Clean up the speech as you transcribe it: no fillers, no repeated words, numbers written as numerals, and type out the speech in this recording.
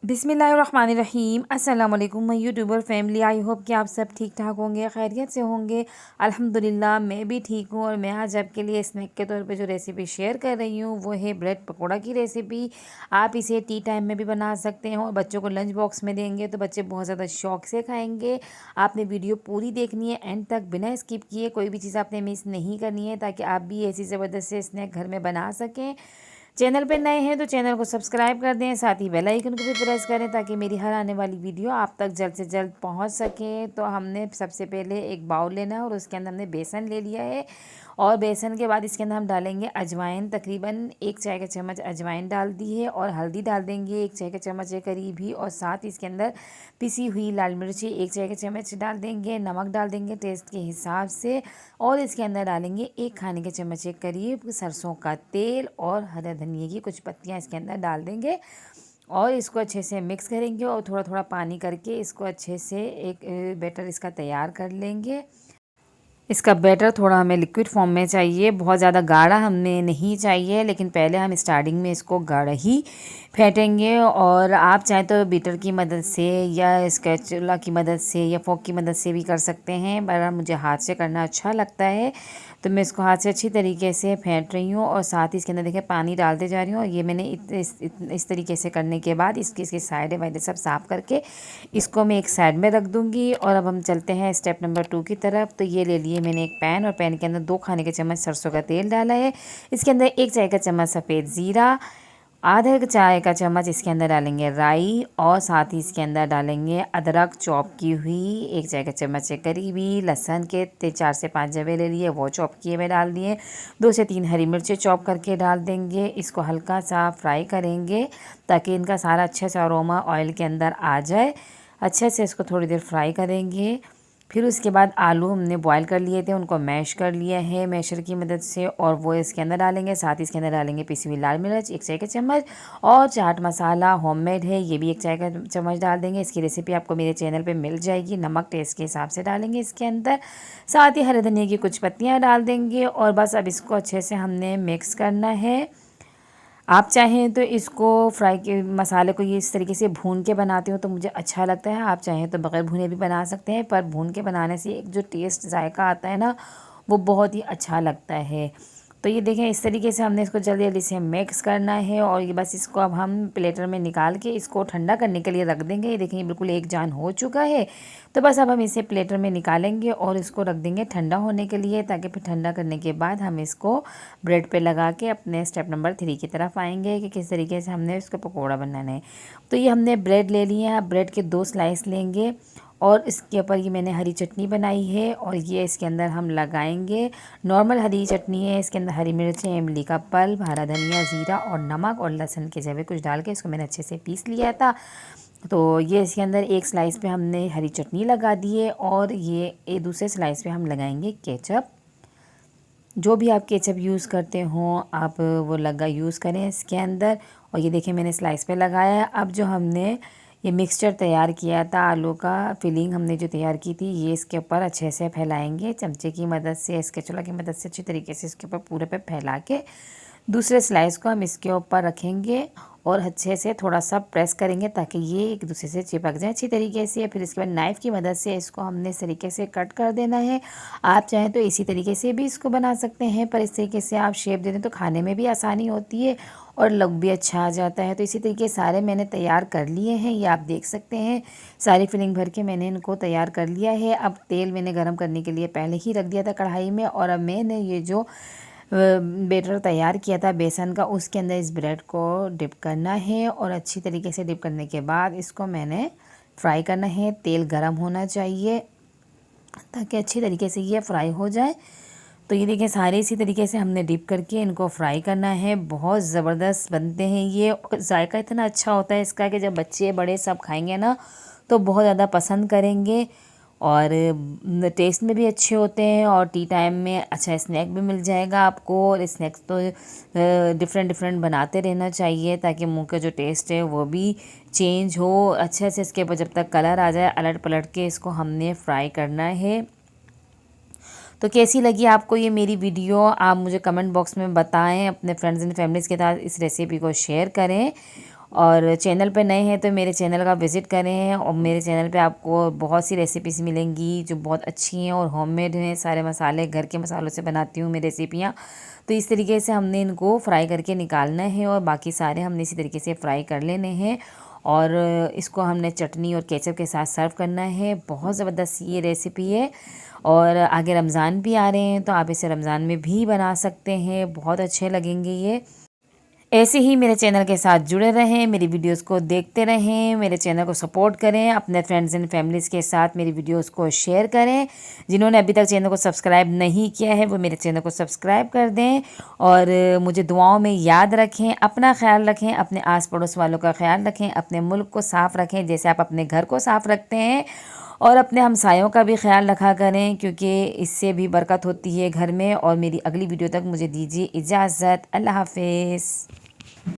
बिस्मिल्लाहिर्रहमानिर्रहीम। अस्सलाम वालेकुम my YouTuber family. I hope कि आप सब ठीक ठाक होंगे, खैरियत से होंगे। अल्हम्दुलिल्लाह मैं भी ठीक हूँ। और मैं आज आपके लिए स्नैक के तौर पे जो रेसिपी शेयर कर रही हूँ वो है ब्रेड पकोड़ा की रेसिपी। आप इसे टी टाइम में भी बना सकते हैं और बच्चों को लंच बॉक्स में देंगे तो बच्चे बहुत ज़्यादा शौक से खाएँगे। आपने वीडियो पूरी देखनी है एंड तक, बिना स्किप किए। कोई भी चीज़ आपने मिस नहीं करनी है ताकि आप भी ऐसी ज़बरदस्त से स्नैक घर में बना सकें। चैनल पे नए हैं तो चैनल को सब्सक्राइब कर दें, साथ ही बेल आइकन को भी प्रेस करें ताकि मेरी हर आने वाली वीडियो आप तक जल्द से जल्द पहुंच सके। तो हमने सबसे पहले एक बाउल लेना है और उसके अंदर हमने बेसन ले लिया है। और बेसन के बाद इसके अंदर हम डालेंगे अजवाइन, तकरीबन 1 चाय का चम्मच अजवाइन डाल दी है। और हल्दी डाल देंगे 1 चाय का चम्मच के करीब ही। और साथ ही इसके अंदर पिसी हुई लाल मिर्ची 1 चाय का चम्मच डाल देंगे। नमक डाल देंगे टेस्ट के हिसाब से। और इसके अंदर डालेंगे 1 खाने के चम्मच के करीब सरसों का तेल। और हरा धनिया की कुछ पत्तियां इसके अंदर डाल देंगे और इसको अच्छे से मिक्स करेंगे। और थोड़ा थोड़ा पानी करके इसको अच्छे से एक बैटर इसका तैयार कर लेंगे। इसका बैटर थोड़ा हमें लिक्विड फॉर्म में चाहिए, बहुत ज़्यादा गाढ़ा हमें नहीं चाहिए, लेकिन पहले हम स्टार्टिंग में इसको गाढ़ा ही फेंटेंगे। और आप चाहें तो बीटर की मदद से या स्पैचुला की मदद से या फोक की मदद से भी कर सकते हैं, पर मुझे हाथ से करना अच्छा लगता है तो मैं इसको हाथ से अच्छी तरीके से फेंट रही हूँ। और साथ ही इसके अंदर देखिए पानी डालते जा रही हूँ। और ये मैंने इस तरीके से करने के बाद इसके साइड वाइड सब साफ़ करके इसको मैं एक साइड में रख दूँगी। और अब हम चलते हैं स्टेप नंबर 2 की तरफ। तो ये ले लिए मैंने एक पैन और पैन के अंदर 2 खाने के चम्मच सरसों का तेल डाला है। इसके अंदर 1 चाय का चम्मच सफ़ेद ज़ीरा, आधा चाय का चम्मच इसके अंदर डालेंगे राई। और साथ ही इसके अंदर डालेंगे अदरक चॉप की हुई 1 चाय का चम्मच के करीबी। लहसुन के 4 से 5 जवे ले लिए, वो चॉप किए हुए डाल दिए। 2 से 3 हरी मिर्चें चॉप करके डाल देंगे। इसको हल्का सा फ्राई करेंगे ताकि इनका सारा अच्छे से अरोमा ऑयल के अंदर आ जाए। अच्छे से इसको थोड़ी देर फ्राई करेंगे। फिर उसके बाद आलू हमने बॉईल कर लिए थे, उनको मैश कर लिया है मैशर की मदद से, और वो इसके अंदर डालेंगे। साथ ही इसके अंदर डालेंगे पिसी हुई लाल मिर्च 1 चाय का चम्मच। और चाट मसाला होममेड है, ये भी 1 चाय का चम्मच डाल देंगे। इसकी रेसिपी आपको मेरे चैनल पे मिल जाएगी। नमक टेस्ट के हिसाब से डालेंगे इसके अंदर। साथ ही हरे धनिया की कुछ पत्तियाँ डाल देंगे। और बस अब इसको अच्छे से हमने मिक्स करना है। आप चाहें तो इसको फ्राई के मसाले को ये इस तरीके से भून के बनाते हो तो मुझे अच्छा लगता है। आप चाहें तो बगैर भुने भी बना सकते हैं, पर भून के बनाने से एक जो टेस्ट जायका आता है ना, वो बहुत ही अच्छा लगता है। तो ये देखें इस तरीके से हमने इसको जल्दी जल्दी से मिक्स करना है। और ये बस इसको अब हम प्लेटर में निकाल के इसको ठंडा करने के लिए रख देंगे। ये देखें ये बिल्कुल एक जान हो चुका है। तो बस अब हम इसे प्लेटर में निकालेंगे और इसको रख देंगे ठंडा होने के लिए, ताकि फिर ठंडा करने के बाद हम इसको ब्रेड पे लगा के अपने स्टेप नंबर 3 की तरफ आएंगे कि किस तरीके से हमने इसका पकौड़ा बनाना है। तो ये हमने ब्रेड ले लिए हैं, ब्रेड के 2 स्लाइस लेंगे। और इसके ऊपर ये मैंने हरी चटनी बनाई है और ये इसके अंदर हम लगाएंगे। नॉर्मल हरी चटनी है, इसके अंदर हरी मिर्चें, इमली का पल्प, हरा धनिया, ज़ीरा और नमक और लहसुन के जवे कुछ डाल के इसको मैंने अच्छे से पीस लिया था। तो ये इसके अंदर एक स्लाइस पे हमने हरी चटनी लगा दी है। और ये दूसरे स्लाइस पे हम लगाएंगे केचप। जो भी आप केचप यूज़ करते हो आप वो यूज़ करें इसके अंदर। और ये देखिए मैंने स्लाइस पे लगाया है। अब जो हमने ये मिक्सचर तैयार किया था, आलू का फिलिंग हमने जो तैयार की थी, ये इसके ऊपर अच्छे से फैलाएंगे चमचे की मदद से, स्पैचुला की मदद से अच्छी तरीके से इसके ऊपर पूरे पे फैला के दूसरे स्लाइस को हम इसके ऊपर रखेंगे और अच्छे से थोड़ा सा प्रेस करेंगे ताकि ये एक दूसरे से चिपक जाए अच्छी तरीके से। फिर इसके बाद नाइफ़ की मदद से इसको हमने इस तरीके से कट कर देना है। आप चाहें तो इसी तरीके से भी इसको बना सकते हैं, पर इस तरीके से आप शेप दे दें तो खाने में भी आसानी होती है और लुक भी अच्छा आ जाता है। तो इसी तरीके सारे मैंने तैयार कर लिए हैं, ये आप देख सकते हैं। सारी फिलिंग भर के मैंने इनको तैयार कर लिया है। अब तेल मैंने गर्म करने के लिए पहले ही रख दिया था कढ़ाई में। और अब मैंने ये जो बैटर तैयार किया था बेसन का, उसके अंदर इस ब्रेड को डिप करना है। और अच्छी तरीके से डिप करने के बाद इसको मैंने फ्राई करना है। तेल गरम होना चाहिए ताकि अच्छी तरीके से ये फ्राई हो जाए। तो ये देखिए सारे इसी तरीके से हमने डिप करके इनको फ्राई करना है। बहुत ज़बरदस्त बनते हैं ये, जायका इतना अच्छा होता है इसका कि जब बच्चे बड़े सब खाएंगे ना तो बहुत ज़्यादा पसंद करेंगे। और टेस्ट में भी अच्छे होते हैं और टी टाइम में अच्छा स्नैक भी मिल जाएगा आपको। और स्नैक्स तो डिफरेंट डिफरेंट बनाते रहना चाहिए ताकि मुंह का जो टेस्ट है वो भी चेंज हो। अच्छे से इसके ऊपर जब तक कलर आ जाए अलट पलट के इसको हमने फ्राई करना है। तो कैसी लगी आपको ये मेरी वीडियो, आप मुझे कमेंट बॉक्स में बताएं। अपने फ्रेंड्स एंड फैमिलीज़ के साथ इस रेसिपी को शेयर करें। और चैनल पे नए हैं तो मेरे चैनल का विज़िट करें, और मेरे चैनल पे आपको बहुत सी रेसिपीज़ मिलेंगी जो बहुत अच्छी हैं और होममेड हैं। सारे मसाले घर के मसालों से बनाती हूँ मैं रेसिपियाँ। तो इस तरीके से हमने इनको फ्राई करके निकालना है और बाकी सारे हमने इसी तरीके से फ्राई कर लेने हैं, और इसको हमने चटनी और केचप के साथ सर्व करना है। बहुत ज़बरदस्त ये रेसिपी है, और आगे रमज़ान भी आ रहे हैं तो आप इसे रमज़ान में भी बना सकते हैं, बहुत अच्छे लगेंगे ये। ऐसे ही मेरे चैनल के साथ जुड़े रहें, मेरी वीडियोस को देखते रहें, मेरे चैनल को सपोर्ट करें, अपने फ्रेंड्स एंड फैमिलीज़ के साथ मेरी वीडियोस को शेयर करें। जिन्होंने अभी तक चैनल को सब्सक्राइब नहीं किया है वो मेरे चैनल को सब्सक्राइब कर दें, और मुझे दुआओं में याद रखें। अपना ख्याल रखें, अपने आस पड़ोस वालों का ख्याल रखें, अपने मुल्क को साफ़ रखें जैसे आप अपने घर को साफ़ रखते हैं, और अपने हमसायों का भी ख्याल रखा करें क्योंकि इससे भी बरकत होती है घर में। और मेरी अगली वीडियो तक मुझे दीजिए इजाज़त। अल्लाह हाफ़िज़।